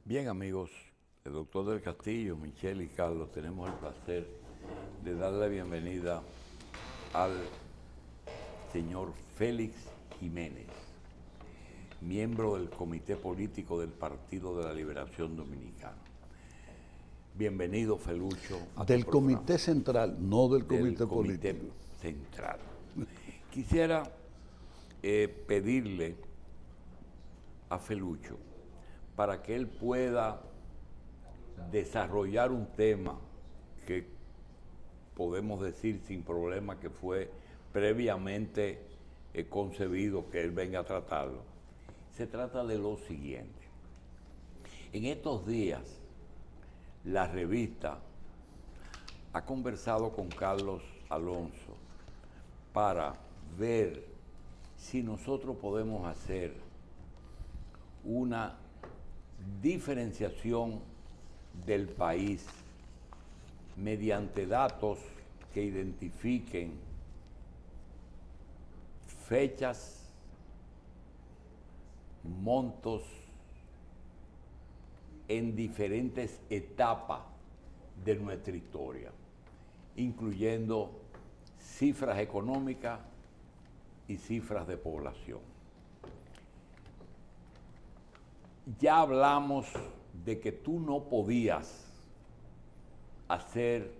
Bien, amigos, el doctor del Castillo, Michelle y Carlos, tenemos el placer de darle la bienvenida al señor Félix Jiménez, miembro del Comité Político del Partido de la Liberación Dominicana. Bienvenido, Felucho. Del Comité Central, no del Comité Comité Político. Central. Quisiera pedirle a Felucho para que él pueda desarrollar un tema que podemos decir sin problema que fue previamente concebido, que él venga a tratarlo. Se trata de lo siguiente. En estos días, la revista ha conversado con Carlos Alonso para ver si nosotros podemos hacer una diferenciación del país mediante datos que identifiquen fechas, montos en diferentes etapas de nuestra historia, incluyendo cifras económicas y cifras de población. Ya hablamos de que tú no podías hacer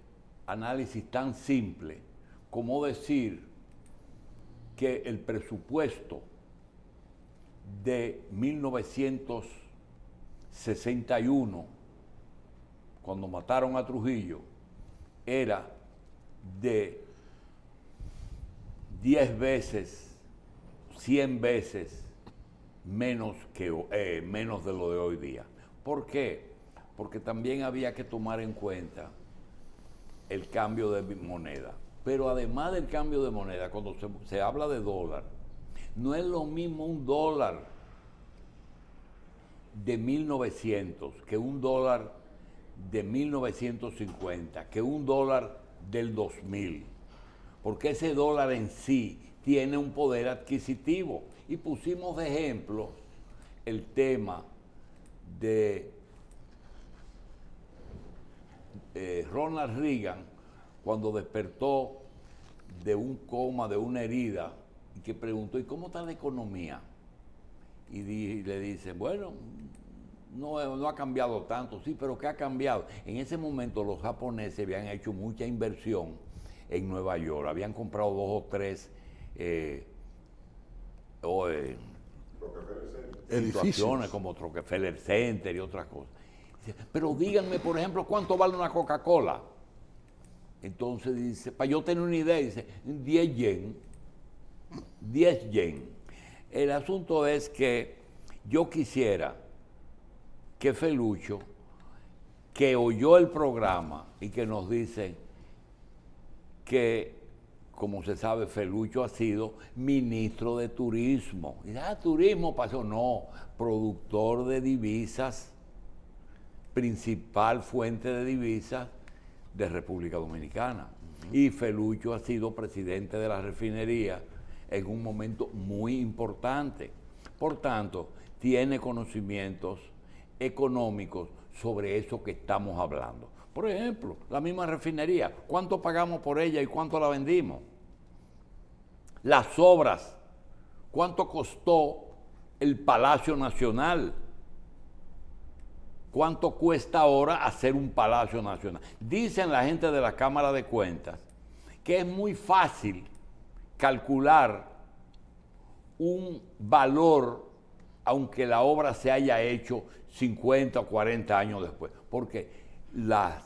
análisis tan simple como decir que el presupuesto de 1961, cuando mataron a Trujillo, era de 10 veces, 100 veces menos de lo de hoy día. ¿Por qué? Porque también había que tomar en cuenta el cambio de moneda. Pero además del cambio de moneda, cuando se habla de dólar, no es lo mismo un dólar de 1900 que un dólar de 1950, que un dólar del 2000. Porque ese dólar en sí tiene un poder adquisitivo. Y pusimos de ejemplo el tema de Ronald Reagan cuando despertó de un coma, de una herida, y que preguntó, ¿y cómo está la economía? Y le dice, bueno, no ha cambiado tanto, sí, pero ¿qué ha cambiado? En ese momento los japoneses habían hecho mucha inversión en Nueva York, habían comprado 2 o 3 situaciones como Rockefeller Center y otras cosas. Pero díganme, por ejemplo, ¿cuánto vale una Coca-Cola? Entonces dice, para yo tener una idea, dice, 10 yen. 10 yen. El asunto es que yo quisiera que Felucho, que oyó el programa y que nos dice que, como se sabe, Felucho ha sido ministro de Turismo. Y turismo pasó, no, productor de divisas, principal fuente de divisas de República Dominicana. Y Felucho ha sido presidente de la refinería en un momento muy importante. Por tanto, tiene conocimientos económicos sobre eso que estamos hablando. Por ejemplo, la misma refinería, ¿cuánto pagamos por ella y cuánto la vendimos? Las obras, ¿cuánto costó el Palacio Nacional? ¿Cuánto cuesta ahora hacer un Palacio Nacional? Dicen la gente de la Cámara de Cuentas que es muy fácil calcular un valor aunque la obra se haya hecho 50 o 40 años después, porque las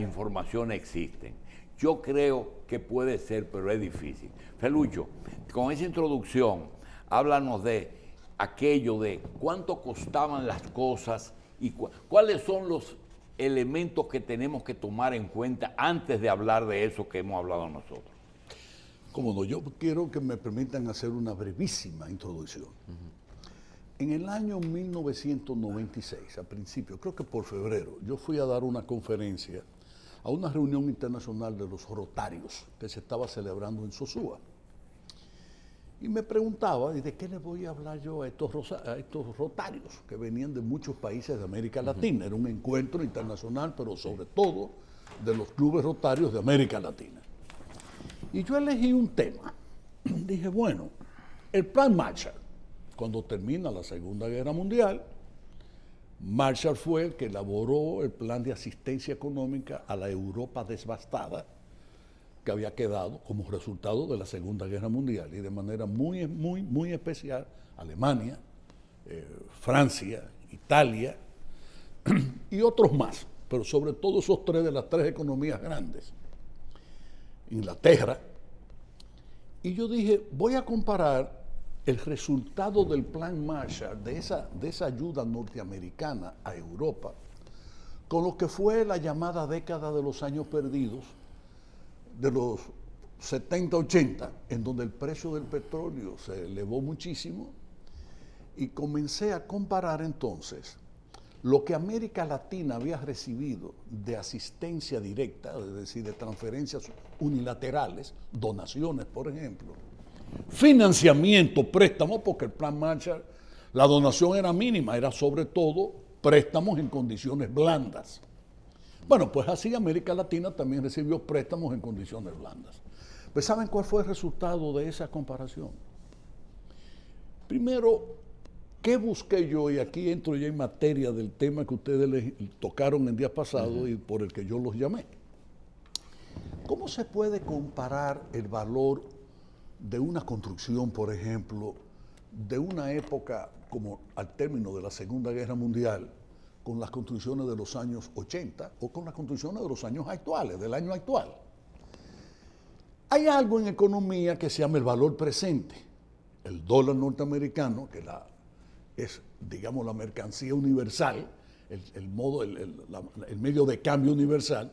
informaciones existen. Yo creo que puede ser, pero es difícil. Felucho, con esa introducción, háblanos de aquello de cuánto costaban las cosas y cuáles son los elementos que tenemos que tomar en cuenta antes de hablar de eso que hemos hablado nosotros. Cómo no, yo quiero que me permitan hacer una brevísima introducción. En el año 1996, a principio, creo que por febrero, yo fui a dar una conferencia a una reunión internacional de los Rotarios que se estaba celebrando en Sosúa. Y me preguntaba, ¿y de qué les voy a hablar yo a estos rotarios que venían de muchos países de América Latina? Era un encuentro internacional, pero sobre todo de los clubes rotarios de América Latina. Y yo elegí un tema. Dije, bueno, el Plan Marshall. Cuando termina la Segunda Guerra Mundial, Marshall fue el que elaboró el plan de asistencia económica a la Europa devastada que había quedado como resultado de la Segunda Guerra Mundial, y de manera muy especial Alemania, Francia, Italia y otros más, pero sobre todo esos tres de las tres economías grandes, Inglaterra. Y yo dije, voy a comparar el resultado del Plan Marshall, de esa ayuda norteamericana a Europa, con lo que fue la llamada década de los años perdidos, de los 70-80, en donde el precio del petróleo se elevó muchísimo, y comencé a comparar entonces lo que América Latina había recibido de asistencia directa, es decir, de transferencias unilaterales, donaciones, por ejemplo, financiamiento, préstamos, porque el Plan Marshall, la donación era mínima, era sobre todo préstamos en condiciones blandas. Bueno, pues así América Latina también recibió préstamos en condiciones blandas. Pues ¿saben cuál fue el resultado de esa comparación? Primero, ¿qué busqué yo? Y aquí entro ya en materia del tema que ustedes les tocaron el día pasado y por el que yo los llamé. ¿Cómo se puede comparar el valor de una construcción, por ejemplo, de una época como al término de la Segunda Guerra Mundial, con las construcciones de los años 80 o con las construcciones de los años actuales, del año actual? Hay algo en economía que se llama el valor presente. El dólar norteamericano, que es, digamos, la mercancía universal, el medio de cambio universal,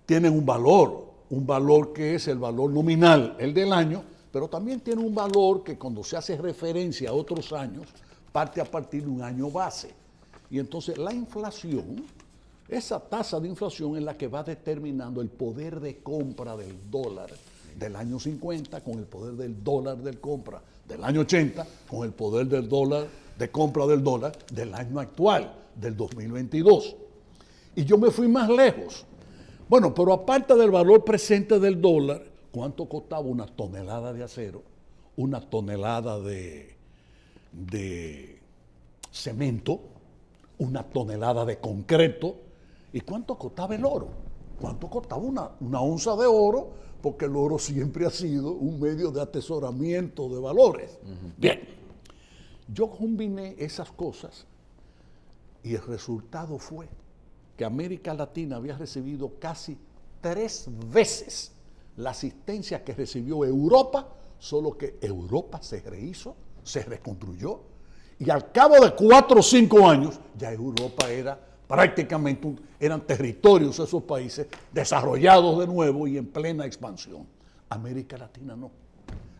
tiene un valor que es el valor nominal, el del año, pero también tiene un valor que cuando se hace referencia a otros años, parte a partir de un año base. Y entonces la inflación, esa tasa de inflación es la que va determinando el poder de compra del dólar del año 50 con el poder del dólar de compra del año 80 con el poder del dólar de compra del dólar del año actual, del 2022. Y yo me fui más lejos. Bueno, pero aparte del valor presente del dólar, ¿cuánto costaba una tonelada de acero, una tonelada de cemento, una tonelada de concreto? ¿Y cuánto costaba el oro? ¿Cuánto costaba una onza de oro? Porque el oro siempre ha sido un medio de atesoramiento de valores. Bien, yo combiné esas cosas y el resultado fue que América Latina había recibido casi 3 veces la asistencia que recibió Europa, solo que Europa se rehizo, se reconstruyó, y al cabo de 4 o 5 años ya Europa era prácticamente, eran territorios de esos países desarrollados de nuevo y en plena expansión. América Latina no.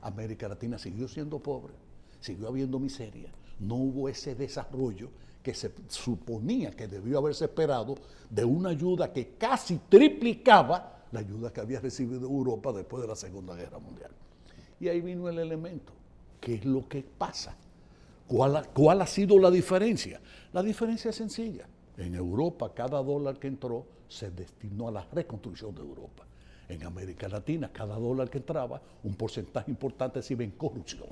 América Latina siguió siendo pobre, siguió habiendo miseria, no hubo ese desarrollo que se suponía que debió haberse esperado de una ayuda que casi triplicaba la ayuda que había recibido Europa después de la Segunda Guerra Mundial. Y ahí vino el elemento. ¿Qué es lo que pasa? ¿Cuál ha sido la diferencia? La diferencia es sencilla. En Europa, cada dólar que entró se destinó a la reconstrucción de Europa. En América Latina, cada dólar que entraba, un porcentaje importante se iba en corrupción.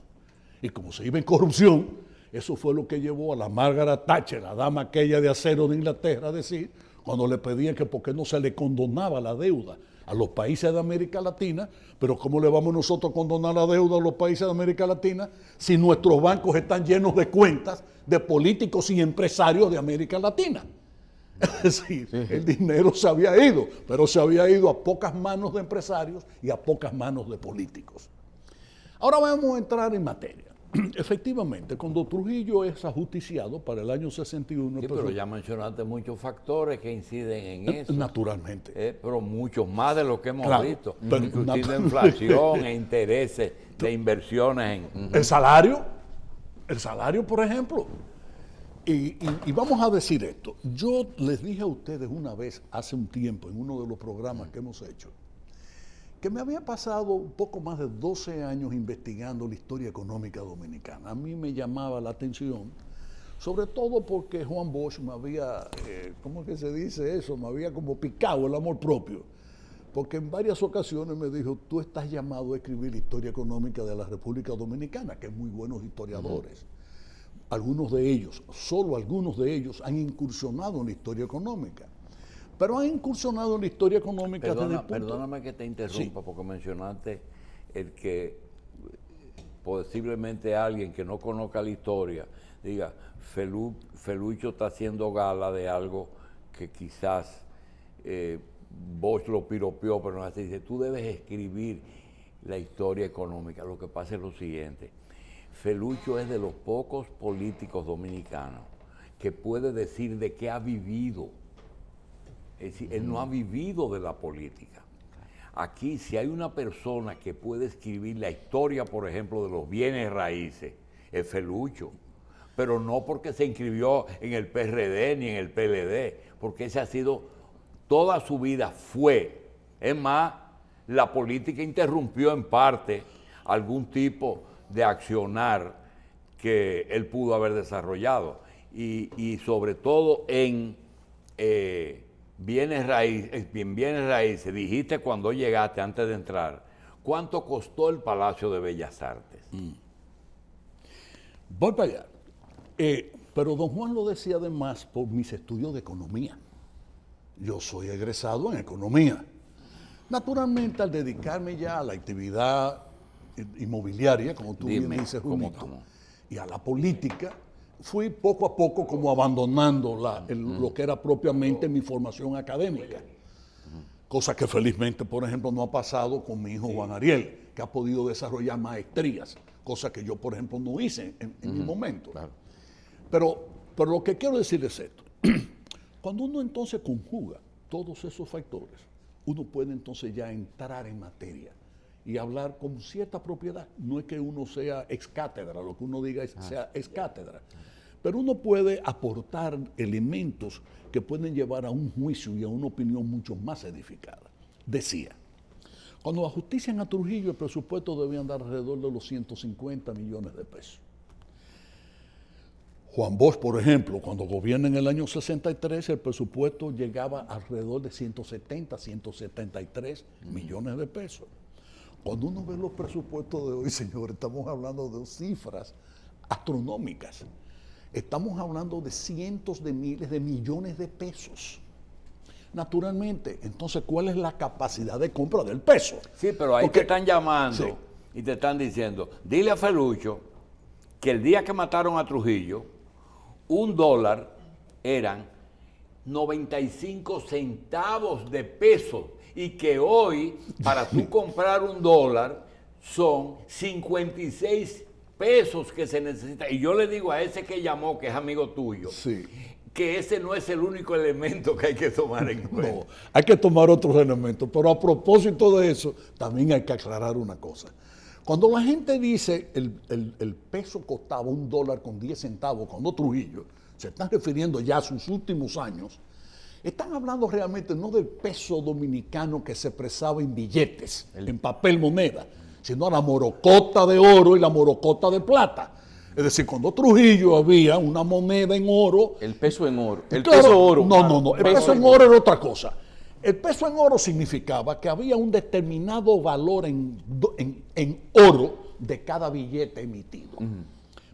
Y como se iba en corrupción, eso fue lo que llevó a la Margaret Thatcher, la dama aquella de acero de Inglaterra, a decir, cuando le pedían que por qué no se le condonaba la deuda a los países de América Latina, pero ¿cómo le vamos nosotros a condonar la deuda a los países de América Latina si nuestros bancos están llenos de cuentas de políticos y empresarios de América Latina? Es decir, el dinero se había ido, pero se había ido a pocas manos de empresarios y a pocas manos de políticos. Ahora vamos a entrar en materia. Efectivamente, cuando Trujillo es ajusticiado para el año 61... Sí, pero ya mencionaste muchos factores que inciden en eso. Naturalmente. Pero muchos más de lo que hemos visto. Pero, inclusive inflación e intereses de inversiones en... El salario, por ejemplo. Y vamos a decir esto. Yo les dije a ustedes una vez, hace un tiempo, en uno de los programas que hemos hecho, que me había pasado un poco más de 12 años investigando la historia económica dominicana. A mí me llamaba la atención, sobre todo porque Juan Bosch me había, ¿cómo es que se dice eso? Me había como picado el amor propio. Porque en varias ocasiones me dijo, tú estás llamado a escribir la historia económica de la República Dominicana, que hay muy buenos historiadores. Algunos de ellos, solo algunos de ellos, han incursionado en la historia económica. Pero han incursionado en la historia económica Perdóname que te interrumpa, sí, porque mencionaste el que posiblemente alguien que no conozca la historia diga, Felucho está haciendo gala de algo que quizás Bosch lo piropeó, pero no así. Dice, tú debes escribir la historia económica. Lo que pasa es lo siguiente, Felucho es de los pocos políticos dominicanos que puede decir de qué ha vivido. Es decir, él no ha vivido de la política. Aquí, si hay una persona que puede escribir la historia, por ejemplo, de los bienes raíces, es Felucho. Pero no porque se inscribió en el PRD ni en el PLD, porque ese ha sido, toda su vida fue. Es más, la política interrumpió en parte algún tipo de accionar que él pudo haber desarrollado. Y sobre todo en bienes raíces, dijiste cuando llegaste, antes de entrar, ¿cuánto costó el Palacio de Bellas Artes? Voy para allá. Pero don Juan lo decía además por mis estudios de economía. Yo soy egresado en economía. Naturalmente, al dedicarme ya a la actividad inmobiliaria, como tú bien dices, Junito, y a la política, fui poco a poco como abandonando lo que era propiamente mi formación académica. Cosa que felizmente, por ejemplo, no ha pasado con mi hijo Juan Ariel, que ha podido desarrollar maestrías, cosa que yo, por ejemplo, no hice en mi momento. Claro. Pero lo que quiero decir es esto. Cuando uno entonces conjuga todos esos factores, uno puede entonces ya entrar en materia y hablar con cierta propiedad. No es que uno sea ex cátedra, lo que uno diga sea ex cátedra, pero uno puede aportar elementos que pueden llevar a un juicio y a una opinión mucho más edificada. Decía, cuando ajustician a Trujillo, el presupuesto debía andar alrededor de los 150 millones de pesos. Juan Bosch, por ejemplo, cuando gobierna en el año 63, el presupuesto llegaba alrededor de 170, 173 millones de pesos. Cuando uno ve los presupuestos de hoy, señores, estamos hablando de cifras astronómicas. Estamos hablando de cientos de miles de millones de pesos. Naturalmente, entonces, ¿cuál es la capacidad de compra del peso? Sí, pero ahí te están llamando y te están diciendo, dile a Felucho que el día que mataron a Trujillo, $1 eran 95 centavos de peso y que hoy, para tú comprar $1, son 56 pesos que se necesita. Y yo le digo a ese que llamó, que es amigo tuyo, que ese no es el único elemento que hay que tomar en cuenta. No, hay que tomar otros elementos, pero a propósito de eso, también hay que aclarar una cosa. Cuando la gente dice el peso costaba $1.10 cuando Trujillo, se están refiriendo ya a sus últimos años, están hablando realmente no del peso dominicano que se expresaba en billetes, en papel moneda, sino a la morocota de oro y la morocota de plata. Es decir, cuando Trujillo había una moneda en oro. El peso en oro. El peso oro. No. El peso en oro era otra cosa. El peso en oro significaba que había un determinado valor en oro de cada billete emitido.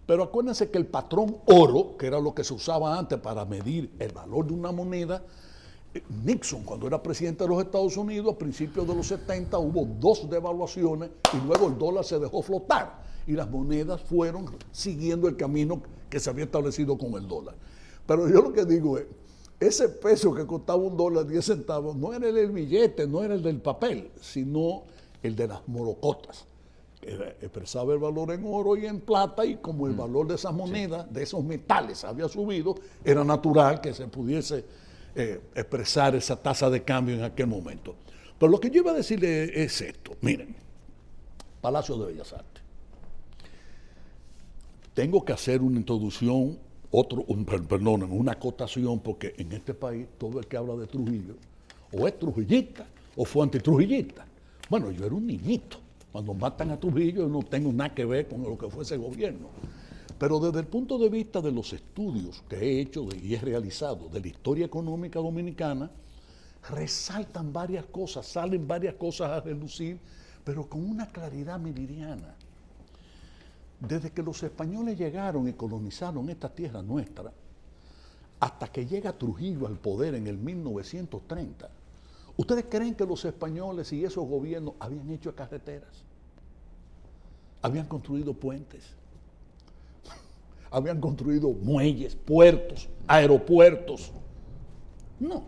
Pero acuérdense que el patrón oro, que era lo que se usaba antes para medir el valor de una moneda, Nixon, cuando era presidente de los Estados Unidos, a principios de los 70, hubo 2 devaluaciones y luego el dólar se dejó flotar y las monedas fueron siguiendo el camino que se había establecido con el dólar. Pero yo lo que digo es, ese peso que costaba $1.10 no era el del billete, no era el del papel, sino el de las morocotas. Expresaba el valor en oro y en plata, y como el valor de esas monedas, de esos metales había subido, era natural que se pudiese expresar esa tasa de cambio en aquel momento. Pero lo que yo iba a decirle es esto. Miren, Palacio de Bellas Artes. Tengo que hacer una introducción, una acotación, porque en este país todo el que habla de Trujillo o es trujillista o fue antitrujillista. Bueno, yo era un niñito. Cuando matan a Trujillo, yo no tengo nada que ver con lo que fue ese gobierno. Pero desde el punto de vista de los estudios que he hecho y he realizado de la historia económica dominicana, resaltan varias cosas, salen varias cosas a relucir, pero con una claridad meridiana. Desde que los españoles llegaron y colonizaron esta tierra nuestra, hasta que llega Trujillo al poder en el 1930, ¿ustedes creen que los españoles y esos gobiernos habían hecho carreteras? ¿Habían construido puentes? ¿Habían construido muelles, puertos, aeropuertos? No.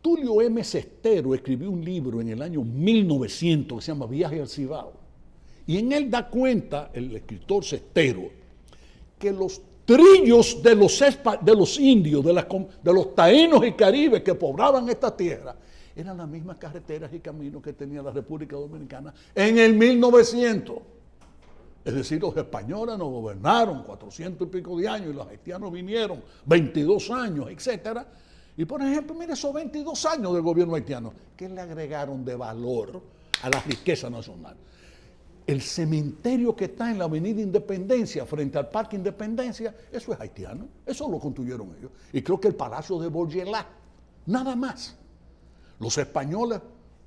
Tulio M. Cestero escribió un libro en el año 1900 que se llama Viaje al Cibao. Y en él da cuenta, el escritor Cestero, que los trillos de los indios, de los taínos y caribes que poblaban esta tierra, eran las mismas carreteras y caminos que tenía la República Dominicana en el 1900. Es decir, los españoles nos gobernaron 400 y pico de años y los haitianos vinieron 22 años, etcétera. Y por ejemplo, mire esos 22 años del gobierno haitiano, ¿qué le agregaron de valor a la riqueza nacional? El cementerio que está en la Avenida Independencia, frente al Parque Independencia, eso es haitiano, eso lo construyeron ellos. Y creo que el Palacio de Bourgelat, nada más. Los españoles,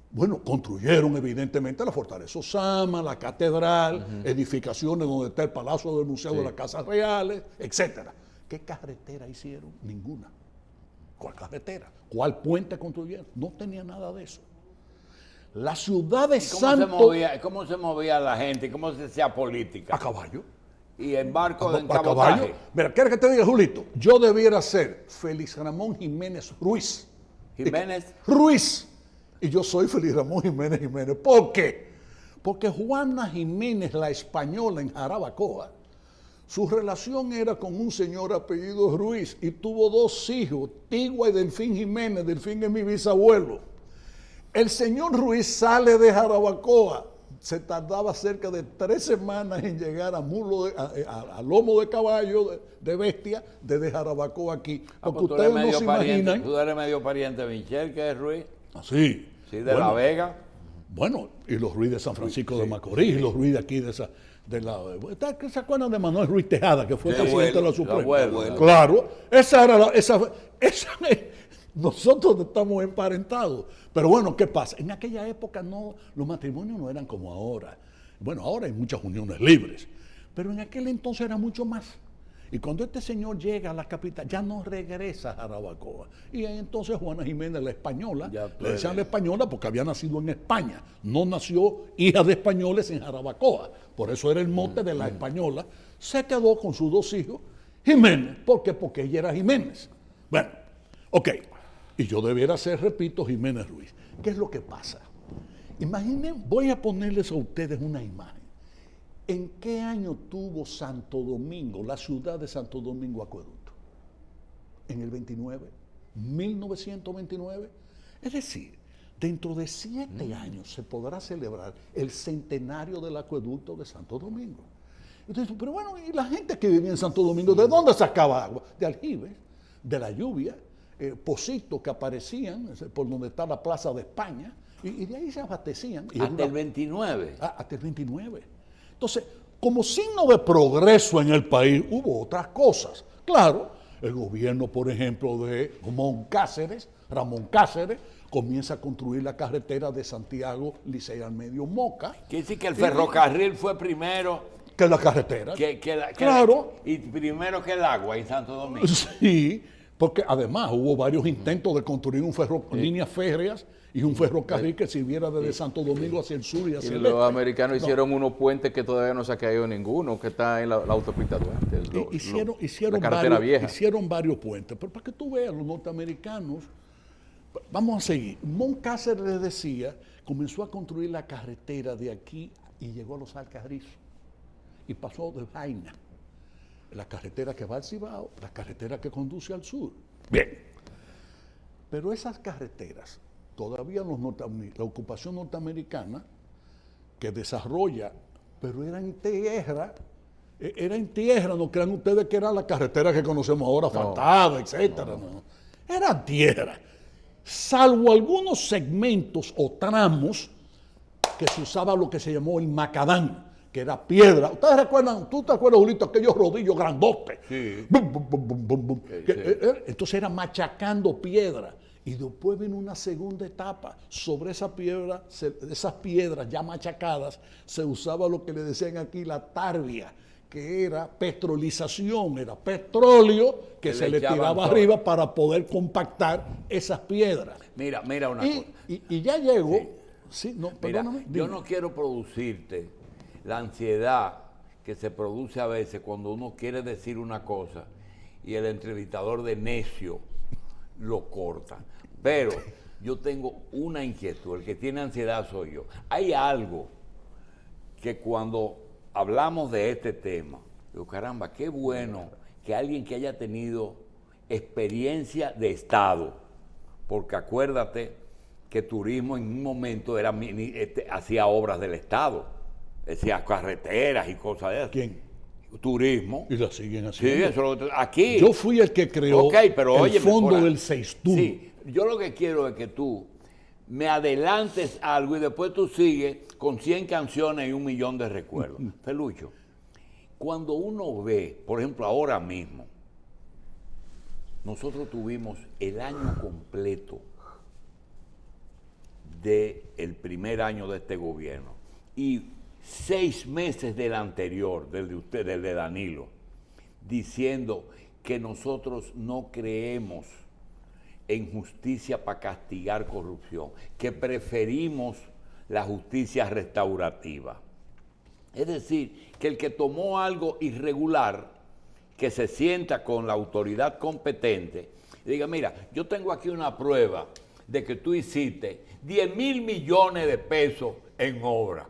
bueno, construyeron evidentemente la Fortaleza Osama, la Catedral, edificaciones donde está el Palacio del Museo de las Casas Reales, etcétera. ¿Qué carretera hicieron? Ninguna. ¿Cuál carretera? ¿Cuál puente construyeron? No tenía nada de eso. La ciudad de Santo... ¿Cómo se movía la gente? ¿Cómo se hacía política? A caballo. Y en barco de caballo. cabotaje. Mira, ¿quieres que te diga, Julito? Yo debiera ser Félix Ramón Jiménez Ruiz. ¿Jiménez? Ruiz. Y yo soy Félix Ramón Jiménez Jiménez. ¿Por qué? Porque Juana Jiménez, la española en Jarabacoa, su relación era con un señor apellido Ruiz y tuvo 2 hijos, Tigua y Delfín Jiménez. Delfín es mi bisabuelo. El señor Ruiz sale de Jarabacoa, se tardaba cerca de 3 semanas en llegar a lomo de caballo, de bestia, desde Jarabacoa aquí. Porque Pues ustedes no se imaginan. Tú eres medio pariente de Michel, que es Ruiz. Así. Sí, de La Vega. Bueno, y los Ruiz de San Francisco de Macorís, y los Ruiz de aquí ¿se acuerdan de Manuel Ruiz Tejada, que fue presidente de la Suprema? Claro, nosotros estamos emparentados. Pero bueno, ¿qué pasa? En aquella época los matrimonios no eran como ahora. Bueno, ahora hay muchas uniones libres, pero en aquel entonces era mucho más. Y cuando este señor llega a la capital, ya no regresa a Jarabacoa. Y ahí entonces Juana Jiménez, la española, le decían la española porque había nacido en España. No nació hija de españoles en Jarabacoa. Por eso era el mote de la española. Se quedó con sus 2 hijos, Jiménez. ¿Por qué? Porque ella era Jiménez. Bueno, ok. Y yo debiera ser, repito, Jiménez Ruiz. ¿Qué es lo que pasa? Imaginen, voy a ponerles a ustedes una imagen. ¿En qué año tuvo Santo Domingo, la ciudad de Santo Domingo, acueducto? En el 29, 1929. Es decir, dentro de 7 años se podrá celebrar el centenario del acueducto de Santo Domingo. Entonces, pero bueno, ¿y la gente que vivía en Santo Domingo, de dónde sacaba agua? De aljibes, de la lluvia, pocitos que aparecían por donde está la Plaza de España, y de ahí se abastecían. Hasta el 29. Hasta el 29. Entonces, como signo de progreso en el país, hubo otras cosas. Claro, el gobierno, por ejemplo, de Ramón Cáceres, comienza a construir la carretera de Santiago, Licey al Medio, Moca. Quiere decir que el ferrocarril fue primero que la carretera. Claro. Y primero que el agua en Santo Domingo. Sí, porque además hubo varios intentos de construir líneas férreas y un ferrocarril que sirviera desde Santo Domingo hacia el sur y hacia el este. Los americanos hicieron unos puentes que todavía no se ha caído ninguno, que está en la autopista Duarte. Hicieron la carretera vieja. Hicieron varios puentes, pero para que tú veas, los norteamericanos, vamos a seguir. Moncácer les decía, comenzó a construir la carretera de aquí y llegó a los Alcarrizos y pasó de Vaina, la carretera que va al Cibao, la carretera que conduce al sur. Bien, pero esas carreteras, todavía la ocupación norteamericana que desarrolla, pero era en tierra, no crean ustedes que era la carretera que conocemos ahora, asfaltada, etcétera, no. Era tierra. salvo algunos segmentos o tramos que se usaba lo que se llamó el macadán, que era piedra. ¿Ustedes recuerdan? ¿Tú te acuerdas, Julito, aquellos rodillos grandotes? Sí. Bum, bum, bum, bum, bum, bum. Sí. Entonces era machacando piedra. Y después vino una segunda etapa. Sobre esa piedra, esas piedras ya machacadas, se usaba lo que le decían aquí la tarbia, que era petrolización, era petróleo que se le tiraba todo arriba para poder compactar esas piedras. Mira una cosa. Y ya llegó. Sí, no, Mira, perdóname. yo dime. no quiero producirte la ansiedad que se produce a veces cuando uno quiere decir una cosa y el entrevistador de necio lo corta. Pero yo tengo una inquietud, el que tiene ansiedad soy yo. Hay algo que cuando hablamos de este tema, digo, caramba, qué bueno que alguien que haya tenido experiencia de Estado, porque acuérdate que turismo en un momento hacía obras del Estado, decía carreteras y cosas de esas. ¿Quién? Turismo. Y la siguen Sí, haciendo. eso es lo que aquí. Yo fui el que creó pero el óyeme, fondo ahora, del Seistún. Sí, yo lo que quiero es que tú me adelantes algo y después tú sigues con 100 canciones y 1 millón de recuerdos. Felucho, cuando uno ve, por ejemplo, ahora mismo, nosotros tuvimos el año completo del primer año de este gobierno y 6 meses del anterior, del de usted, del de Danilo, diciendo que nosotros no creemos en justicia para castigar corrupción, que preferimos la justicia restaurativa. Es decir, que el que tomó algo irregular, que se sienta con la autoridad competente y diga, mira, yo tengo aquí una prueba de que tú hiciste 10,000 millones de pesos en obra.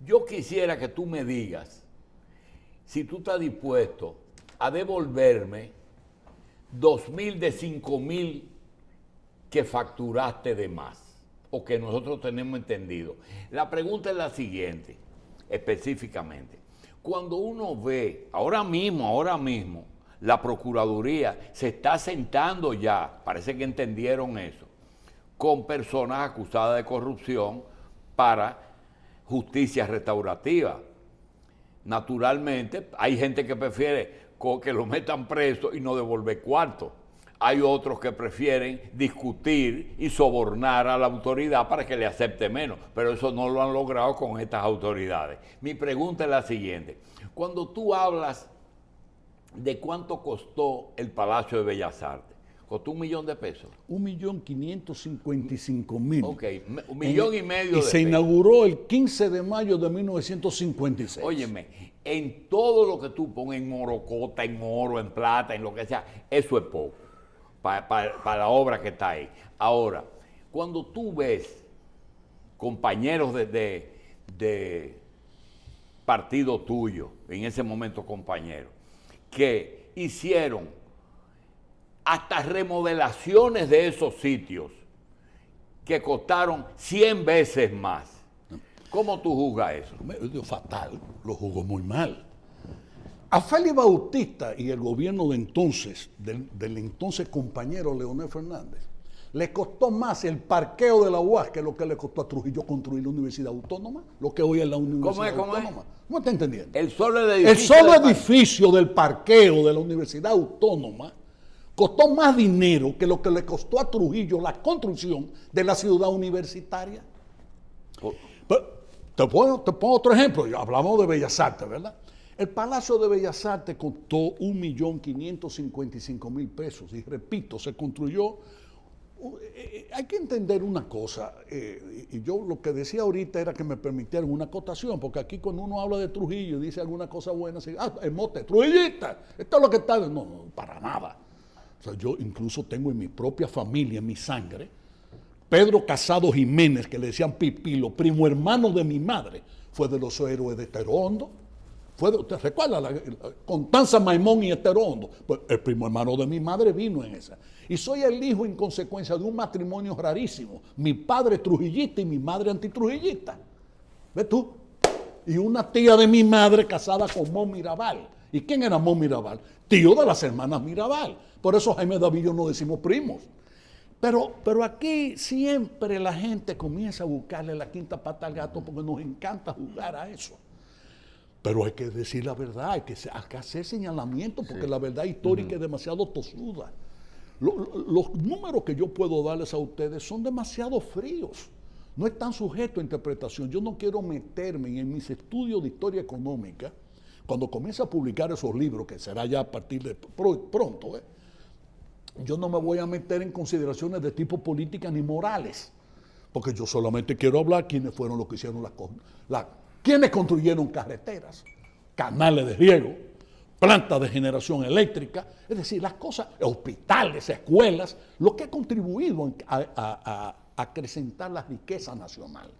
Yo quisiera que tú me digas si tú estás dispuesto a devolverme 2,000 de 5,000 que facturaste de más o que nosotros tenemos entendido. La pregunta es la siguiente, específicamente. Cuando uno ve, ahora mismo, la Procuraduría se está sentando ya, parece que entendieron eso, con personas acusadas de corrupción para justicia restaurativa. Naturalmente, hay gente que prefiere que lo metan preso y no devolver cuarto. Hay otros que prefieren discutir y sobornar a la autoridad para que le acepte menos, pero eso no lo han logrado con estas autoridades. Mi pregunta es la siguiente. Cuando tú hablas de cuánto costó el Palacio de Bellas Artes, ¿costó 1 millón de pesos? 1.555.000. Ok, 1,5 millones de Y pesos. se inauguró el 15 de mayo de 1956. Óyeme, en todo lo que tú pones en morocota, en oro, en plata, en lo que sea, eso es poco para la obra que está ahí. Ahora, cuando tú ves compañeros de partido tuyo, en ese momento compañeros, que hicieron hasta remodelaciones de esos sitios que costaron 100 veces más. ¿Cómo tú juzgas eso? Fatal, lo jugó muy mal. A Félix Bautista y el gobierno de entonces, del entonces compañero Leonel Fernández, le costó más el parqueo de la UAS que lo que le costó a Trujillo construir la Universidad Autónoma, lo que hoy es la Universidad Autónoma. ¿Cómo está entendiendo? El solo edificio del parqueo de la Universidad Autónoma costó más dinero que lo que le costó a Trujillo la construcción de la ciudad universitaria. Te pongo otro ejemplo. Hablamos de Bellas Artes, ¿verdad? El Palacio de Bellas Artes costó 1.555.000 pesos. Y repito, se construyó. Hay que entender una cosa, y yo lo que decía ahorita era que me permitieran una acotación, porque aquí cuando uno habla de Trujillo y dice alguna cosa buena, el mote, Trujillista, esto es lo que está. No, para nada. O sea, yo incluso tengo en mi propia familia, en mi sangre, Pedro Casado Jiménez, que le decían Pipilo, primo hermano de mi madre, fue de los héroes de Esterondo. ¿Usted recuerda? Constanza Maimón y Esterondo. Pues el primo hermano de mi madre vino en esa. Y soy el hijo en consecuencia de un matrimonio rarísimo. Mi padre trujillista y mi madre antitrujillista. ¿Ves tú? Y una tía de mi madre casada con Mo Mirabal. ¿Y quién era Mo Mirabal? Tío de las hermanas Mirabal. Por eso Jaime David y yo no decimos primos. Pero aquí siempre la gente comienza a buscarle la quinta pata al gato porque nos encanta jugar a eso. Pero hay que decir la verdad, hay que hacer señalamientos porque la verdad histórica es demasiado tosuda. Los números que yo puedo darles a ustedes son demasiado fríos. No están sujetos a interpretación. Yo no quiero meterme en mis estudios de historia económica, cuando comience a publicar esos libros, que será ya a partir de pronto, yo no me voy a meter en consideraciones de tipo políticas ni morales, porque yo solamente quiero hablar quiénes fueron los que hicieron quiénes construyeron carreteras, canales de riego, plantas de generación eléctrica, es decir, las cosas, hospitales, escuelas, lo que ha contribuido a acrecentar la riqueza nacional.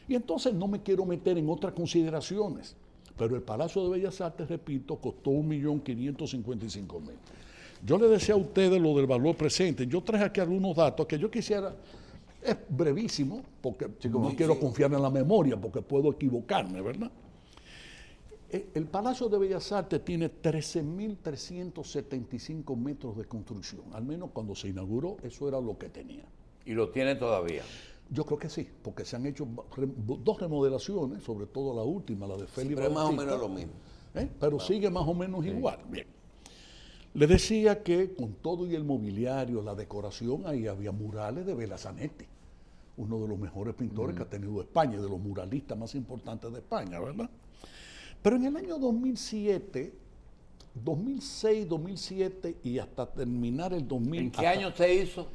Y entonces no me quiero meter en otras consideraciones, pero el Palacio de Bellas Artes, repito, costó 1.555.000. Yo le decía a ustedes lo del valor presente. Yo traje aquí algunos datos que yo quisiera, es brevísimo, porque no quiero confiar en la memoria, porque puedo equivocarme, ¿verdad? El Palacio de Bellas Artes tiene 13.375 metros de construcción. Al menos cuando se inauguró, eso era lo que tenía. ¿Y lo tiene todavía? Yo creo que sí, porque se han hecho dos remodelaciones, sobre todo la última, la de Félix Bautista. Pero es más o menos lo mismo. Pero sigue más o menos igual. Bien. Le decía que con todo y el mobiliario, la decoración, ahí había murales de Vela Zanetti, uno de los mejores pintores que ha tenido España, de los muralistas más importantes de España, ¿verdad? Pero en el año 2007, 2006, 2007 y hasta terminar el 2000... ¿En qué año se hizo?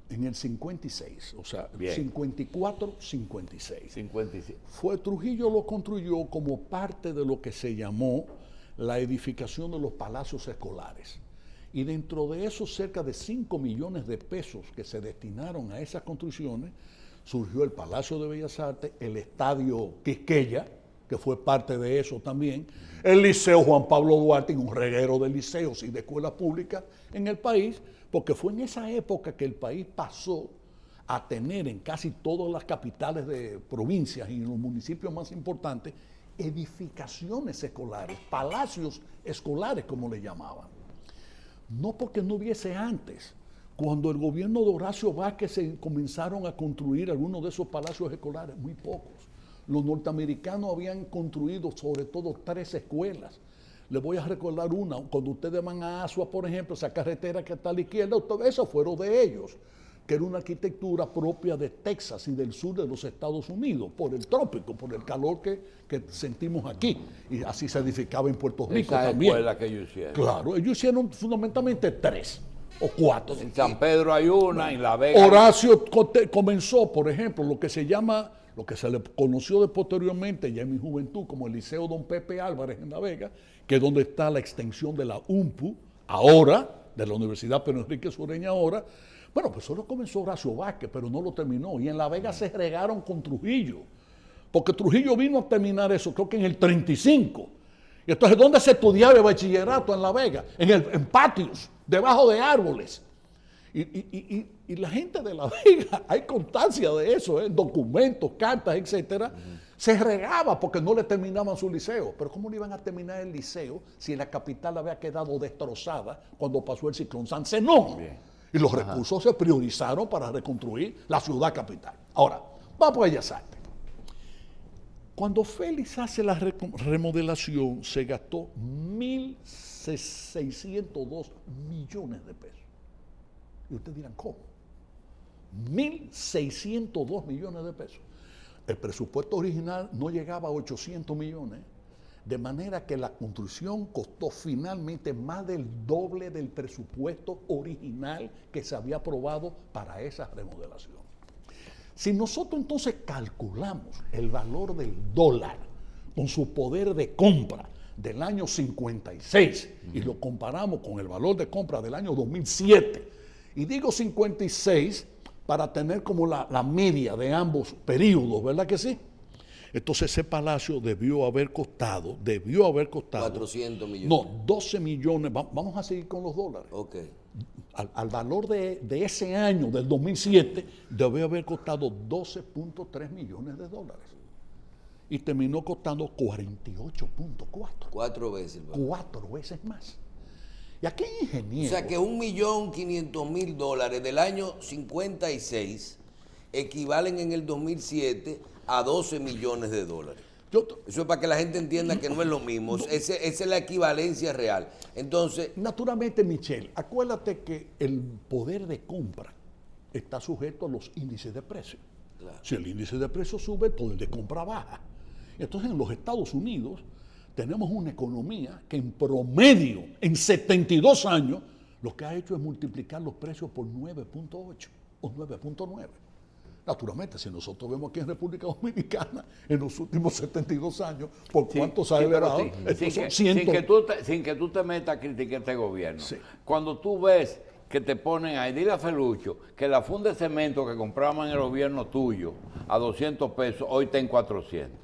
En el 56, o sea, Bien. 54, 56. 56. Trujillo lo construyó como parte de lo que se llamó la edificación de los palacios escolares. Y dentro de esos cerca de 5 millones de pesos que se destinaron a esas construcciones, surgió el Palacio de Bellas Artes, el Estadio Quisqueya, que fue parte de eso también, el Liceo Juan Pablo Duarte, y un reguero de liceos y de escuelas públicas en el país, porque fue en esa época que el país pasó a tener en casi todas las capitales de provincias y en los municipios más importantes edificaciones escolares, palacios escolares como le llamaban. No porque no hubiese antes. Cuando el gobierno de Horacio Vázquez se comenzaron a construir algunos de esos palacios escolares, muy pocos. Los norteamericanos habían construido sobre todo 3 escuelas. Les voy a recordar una. Cuando ustedes van a Asua, por ejemplo, esa carretera que está a la izquierda, eso fueron de ellos, que era una arquitectura propia de Texas y del sur de los Estados Unidos, por el trópico, por el calor que sentimos aquí. Y así se edificaba en Puerto Rico Esa también. escuela que ellos hicieron. Claro, ellos hicieron fundamentalmente 3 o 4. En San Pedro hay una, en La Vega. Horacio comenzó, por ejemplo, lo que se llama, lo que se le conoció de posteriormente, ya en mi juventud, como el Liceo Don Pepe Álvarez en La Vega, que es donde está la extensión de la UMPU, ahora, de la Universidad Pedro Enrique Sureña ahora. Bueno, pues solo comenzó Horacio Vázquez, pero no lo terminó. Y en La Vega se regaron con Trujillo, porque Trujillo vino a terminar eso, creo que en el 35. Y entonces, ¿dónde se estudiaba el bachillerato en La Vega? En patios, debajo de árboles. Y la gente de La Vega, hay constancia de eso, documentos, cartas, etcétera, se regaba porque no le terminaban su liceo. Pero ¿cómo le iban a terminar el liceo si la capital había quedado destrozada cuando pasó el ciclón San Zenón? Bien. Y los recursos se priorizaron para reconstruir la ciudad capital. Ahora, vamos a Bellas Artes. Cuando Félix hace la remodelación, se gastó 1.602 millones de pesos. Y ustedes dirán, ¿cómo? 1.602 millones de pesos. El presupuesto original no llegaba a 800 millones, de manera que la construcción costó finalmente más del doble del presupuesto original que se había aprobado para esa remodelación. Si nosotros entonces calculamos el valor del dólar con su poder de compra del año 56 y lo comparamos con el valor de compra del año 2007, y digo 56 para tener como la media de ambos periodos, ¿verdad que sí? Entonces ese palacio debió haber costado 400 millones. No, 12 millones, vamos a seguir con los dólares. Ok. Al valor de ese año, del 2007, debió haber costado 12.3 millones de dólares. Y terminó costando 48.4. 4 veces. 4 veces más. Y aquí hay O ingenieros. sea que 1.500.000 del año 56 equivalen en el 2007 a 12 millones de dólares. Eso es para que la gente entienda que no es lo mismo. Esa es la equivalencia real. Entonces, Naturalmente, Michelle, acuérdate que el poder de compra está sujeto a los índices de precios. Claro. Si el índice de precios sube, el poder de compra baja. Entonces, en los Estados Unidos tenemos una economía que en promedio, en 72 años, lo que ha hecho es multiplicar los precios por 9.8 o 9.9. Naturalmente, si nosotros vemos aquí en República Dominicana, en los últimos 72 años, por cuánto se ha elevado, sin que tú te metas a criticar este gobierno. Sí. Cuando tú ves que te ponen ahí, dile a Felucho que la funda de cemento que compramos en el gobierno tuyo a 200 pesos, hoy está en 400.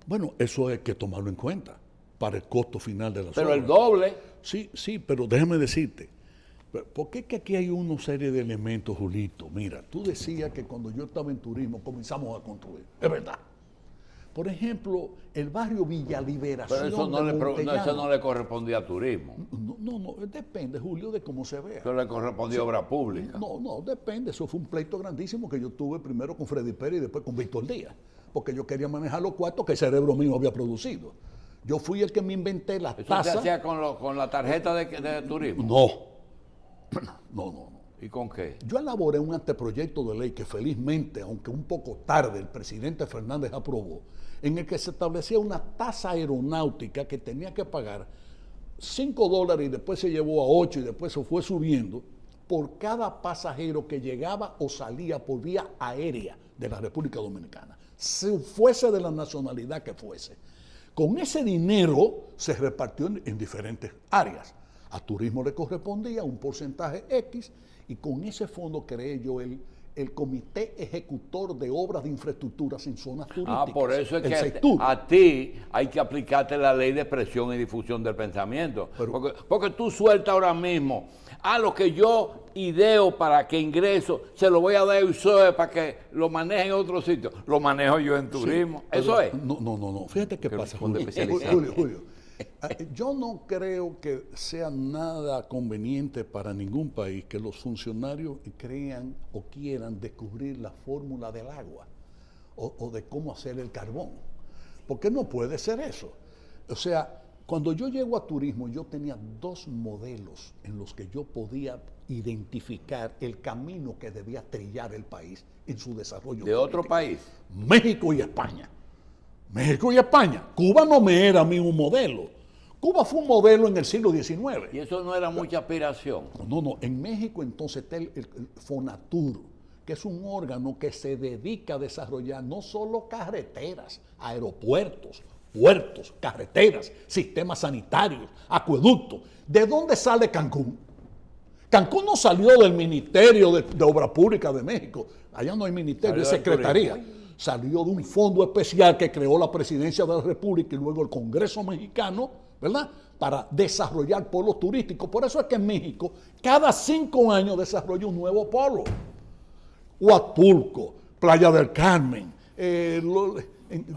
Bueno, eso hay que tomarlo en cuenta para el costo final de la Pero el doble. Sí, pero déjame decirte, ¿por qué que aquí hay una serie de elementos, Julito? Mira, tú decías que cuando yo estaba en turismo comenzamos a construir. Es verdad. Por ejemplo, el barrio Villa Liberación. Pero eso no le correspondía a turismo. No, depende, Julio, de cómo se vea. Eso le correspondía a obra pública. No, depende. Eso fue un pleito grandísimo que yo tuve primero con Freddy Pérez y después con Víctor Díaz, porque yo quería manejar los cuartos que el cerebro mío había producido. Yo fui el que me inventé las ¿Eso tasas. se hacía con la tarjeta de turismo? No. ¿Y con qué? Yo elaboré un anteproyecto de ley que felizmente, aunque un poco tarde, el presidente Fernández aprobó, en el que se establecía una tasa aeronáutica que tenía que pagar $5 y después se llevó a 8 y después se fue subiendo por cada pasajero que llegaba o salía por vía aérea de la República Dominicana, si fuese de la nacionalidad que fuese. Con ese dinero se repartió en diferentes áreas. A turismo le correspondía un porcentaje X y con ese fondo creé yo el Comité Ejecutor de Obras de Infraestructuras en Zonas Turísticas. Por eso es el que Sectur. a ti hay que aplicarte la ley de expresión y difusión del pensamiento. Porque tú sueltas ahora mismo, lo que yo ideo para que ingreso, se lo voy a dar a USOE para que lo maneje en otro sitio. Lo manejo yo en turismo. Sí, eso es. No. Fíjate qué pasa, fondo Julio. especializado. Julio. Yo no creo que sea nada conveniente para ningún país que los funcionarios crean o quieran descubrir la fórmula del agua o de cómo hacer el carbón. Porque no puede ser eso. O sea, cuando yo llego a turismo, yo tenía 2 modelos en los que yo podía identificar el camino que debía trillar el país en su desarrollo. ¿De otro país? México y España. México y España. Cuba no me era a mí un modelo. Cuba fue un modelo en el siglo XIX. Y eso no era mucha aspiración. No. En México entonces está el Fonatur, que es un órgano que se dedica a desarrollar no solo carreteras, aeropuertos, puertos, carreteras, sistemas sanitarios, acueductos. ¿De dónde sale Cancún? Cancún no salió del Ministerio de Obras Públicas de México. Allá no hay ministerio, es secretaría. Salió de un fondo especial que creó la Presidencia de la República y luego el Congreso mexicano, ¿verdad? Para desarrollar polos turísticos. Por eso es que en México cada 5 años desarrolla un nuevo polo. Huatulco, Playa del Carmen,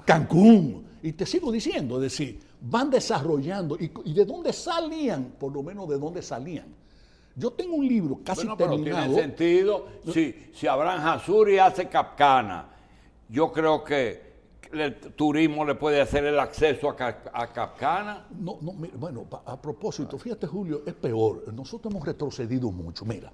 Cancún. Y te sigo diciendo, es decir, van desarrollando. ¿Y de dónde salían? Por lo menos de dónde salían. Yo tengo un libro casi terminado. Pero tiene sentido. Si Abraham Hazuri hace Capcana, yo creo que el turismo le puede hacer el acceso a Capcana. Bueno, a propósito, fíjate, Julio, es peor. Nosotros hemos retrocedido mucho. Mira,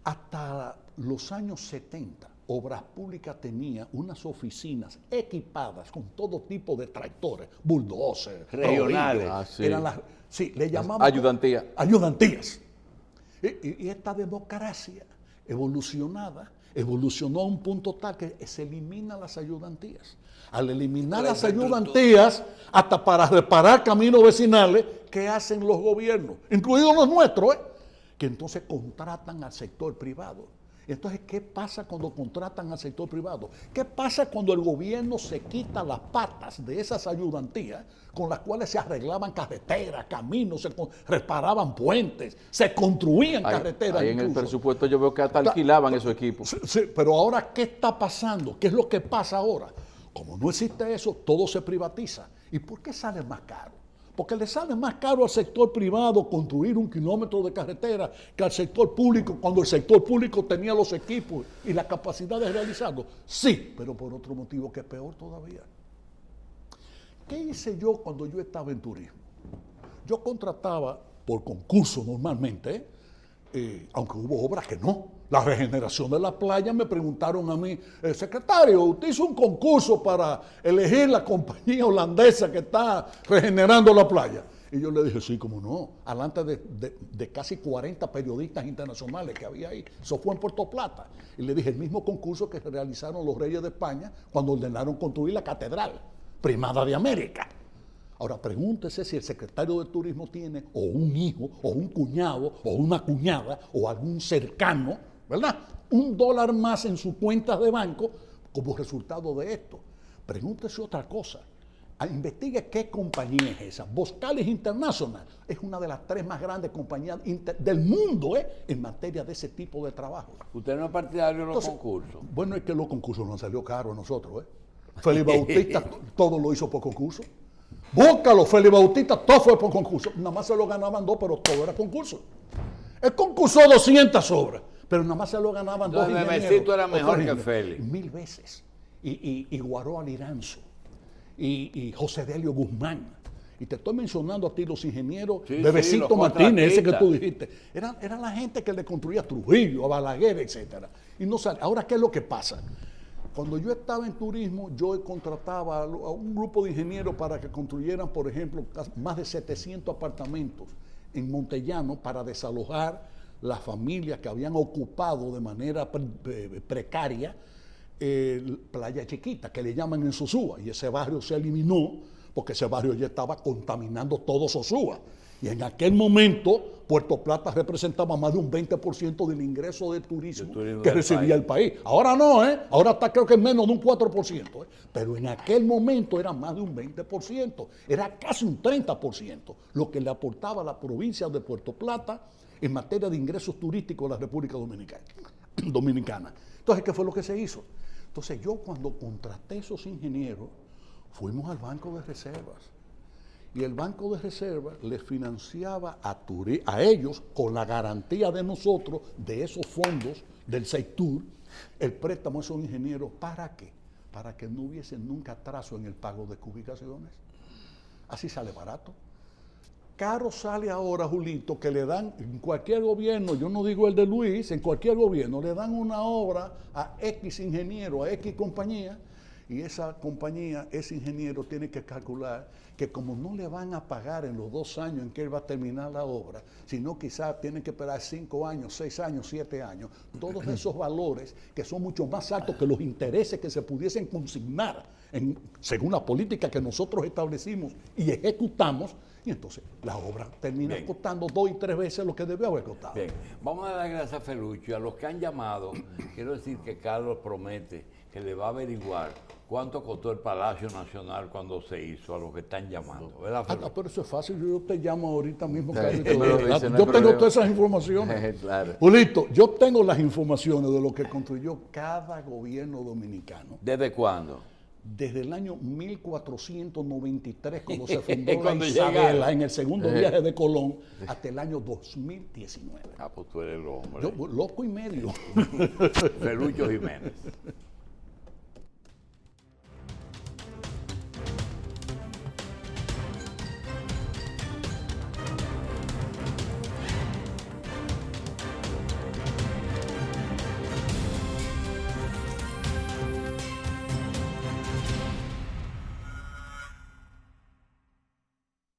hasta los años 70, Obras Públicas tenía unas oficinas equipadas con todo tipo de tractores, bulldozers, regionales. Le llamaban ayudantías. Y esta democracia evolucionó a un punto tal que se eliminan las ayudantías. Al eliminar las ayudantías, hasta para reparar caminos vecinales, ¿qué hacen los gobiernos? Incluidos los nuestros, que entonces contratan al sector privado. Entonces, ¿qué pasa cuando contratan al sector privado? ¿Qué pasa cuando el gobierno se quita las patas de esas ayudantías con las cuales se arreglaban carreteras, caminos, se reparaban puentes, se construían carreteras? Ahí en el presupuesto yo veo que hasta alquilaban esos equipos. Sí, pero ahora, ¿qué está pasando? ¿Qué es lo que pasa ahora? Como no existe eso, todo se privatiza. ¿Y por qué sale más caro? Porque le sale más caro al sector privado construir 1 kilómetro de carretera que al sector público, cuando el sector público tenía los equipos y la capacidad de realizarlo. Sí, pero por otro motivo que es peor todavía. ¿Qué hice yo cuando yo estaba en turismo? Yo contrataba por concurso normalmente, aunque hubo obras que no. La regeneración de la playa, me preguntaron a mí, secretario, usted hizo un concurso para elegir la compañía holandesa que está regenerando la playa. Y yo le dije, sí, cómo no, alante de casi 40 periodistas internacionales que había ahí. Eso fue en Puerto Plata. Y le dije, el mismo concurso que realizaron los reyes de España cuando ordenaron construir la catedral, primada de América. Ahora, pregúntese si el secretario de Turismo tiene o un hijo, o un cuñado, o una cuñada, o algún cercano, ¿verdad? $1 más en sus cuentas de banco como resultado de esto. Pregúntese otra cosa. Investigue qué compañía es esa. Boskalis International es una de las 3 más grandes compañías del mundo en materia de ese tipo de trabajo. ¿Usted no es partidario de los concursos? Bueno, es que los concursos nos salió caro a nosotros. Félix Bautista todo lo hizo por concurso. Búscalo, Félix Bautista, todo fue por concurso. Nada más se lo ganaban 2, pero todo era concurso. Él concursó 200 obras, pero nada más se lo ganaban 2 ingenieros. Memecito era mejor que Félix. 1000 veces. Y Guaró Aliranzo. Y José Delio Guzmán. Y te estoy mencionando a ti los ingenieros, sí, Bebecito sí, Martínez, ese que tú dijiste. Era la gente que le construía a Trujillo, a Balaguer, etc. Y no sale. Ahora, ¿qué es lo que pasa? Cuando yo estaba en turismo, yo contrataba a un grupo de ingenieros para que construyeran, por ejemplo, más de 700 apartamentos en Montellano para desalojar las familias que habían ocupado de manera precaria Playa Chiquita, que le llaman en Sosúa, y ese barrio se eliminó porque ese barrio ya estaba contaminando todo Sosúa. Y en aquel momento, Puerto Plata representaba más de un 20% del ingreso de turismo que recibía el país. Ahora no, ahora está creo que menos de un 4%. Pero en aquel momento era más de un 20%. Era casi un 30% lo que le aportaba a la provincia de Puerto Plata en materia de ingresos turísticos a la República Dominicana. Entonces, ¿qué fue lo que se hizo? Entonces, yo cuando contraté esos ingenieros, fuimos al Banco de Reservas. Y el Banco de Reservas les financiaba a ellos, con la garantía de nosotros, de esos fondos del Seitur, el préstamo a esos ingenieros. ¿Para qué? Para que no hubiese nunca atraso en el pago de ubicaciones. Así sale barato. Caro sale ahora, Julito, que le dan, en cualquier gobierno, yo no digo el de Luis, en cualquier gobierno, le dan una obra a X ingeniero, a X compañía, y esa compañía, ese ingeniero tiene que calcular que como no le van a pagar en los 2 años en que él va a terminar la obra, sino quizás tienen que esperar 5 años, 6 años, 7 años, todos esos valores que son mucho más altos que los intereses que se pudiesen consignar según la política que nosotros establecimos y ejecutamos, y entonces la obra termina costando 2 y 3 veces lo que debió haber costado. Bien, vamos a dar gracias a Felucho. A los que han llamado, quiero decir que Carlos promete que le va a averiguar cuánto costó el Palacio Nacional cuando se hizo, a los que están llamando, ¿verdad, Felucho? Pero eso es fácil, yo te llamo ahorita mismo. Yo tengo todas esas informaciones. Claro. Julito, yo tengo las informaciones de lo que construyó cada gobierno dominicano. ¿Desde cuándo? Desde el año 1493, cuando se fundó la Isabela, en el segundo viaje de Colón, hasta el año 2019. Ah, pues tú eres el hombre. Yo, loco y medio. Felucho Jiménez.